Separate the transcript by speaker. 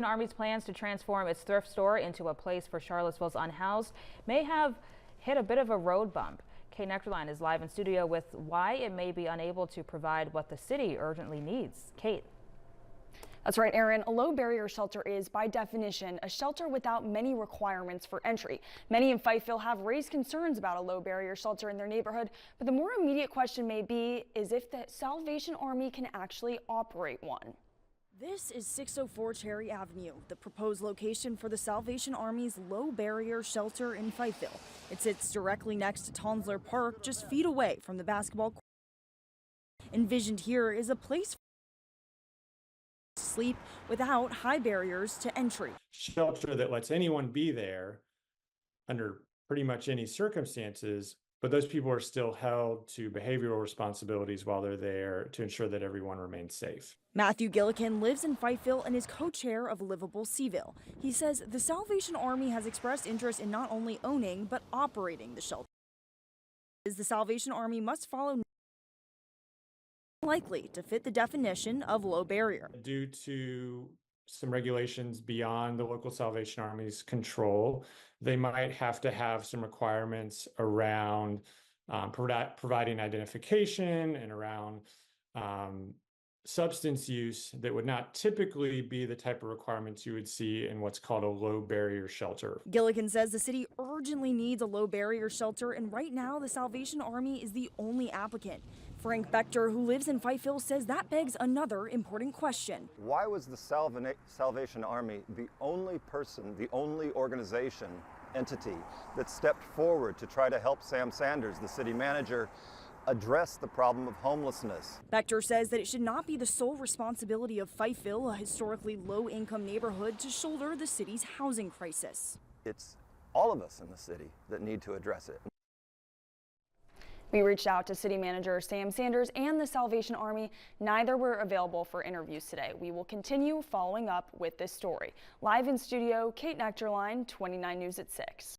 Speaker 1: Army's plans to transform its thrift store into a place for Charlottesville's unhoused may have hit a bit of a road bump. Kate Nectarline is live in studio with why it may be unable to provide what the city urgently needs. Kate.
Speaker 2: That's right, Aaron. A low barrier shelter is, by definition, a shelter without many requirements for entry. Many in Fifeville have raised concerns about a low barrier shelter in their neighborhood, but the more immediate question may be is if the Salvation Army can actually operate one.
Speaker 3: This is 604 Cherry Avenue, the proposed location for the Salvation Army's low barrier shelter in Fifeville. It sits directly next to Tonsler Park, just feet away from the basketball court. Envisioned here is a place to sleep without high barriers to entry.
Speaker 4: Shelter that lets anyone be there under pretty much any circumstances, but those people are still held to behavioral responsibilities while they're there to ensure that everyone remains safe.
Speaker 3: Matthew Gillikin lives in Fifeville and is co-chair of Livable Seville. He says the Salvation Army has expressed interest in not only owning but operating the shelter. The Salvation Army must follow likely to fit the definition of low barrier.
Speaker 4: Due to some regulations beyond the local Salvation Army's control, they might have to have some requirements around providing identification and around substance use that would not typically be the type of requirements you would see in what's called a low barrier shelter.
Speaker 3: Gillikin says the city urgently needs a low barrier shelter, and right now the Salvation Army is the only applicant. Frank Bechter, who lives in Fifeville, says that begs another important question.
Speaker 5: Why was the Salvation Army the only person, the only organization, entity that stepped forward to try to help Sam Sanders, the city manager, address the problem of homelessness?
Speaker 3: Bechter says that it should not be the sole responsibility of Fifeville, a historically low-income neighborhood, to shoulder the city's housing crisis.
Speaker 5: It's all of us in the city that need to address it.
Speaker 2: We reached out to City Manager Sam Sanders and the Salvation Army. Neither were available for interviews today. We will continue following up with this story. Live in studio, Kate Nectarline, 29 News at 6.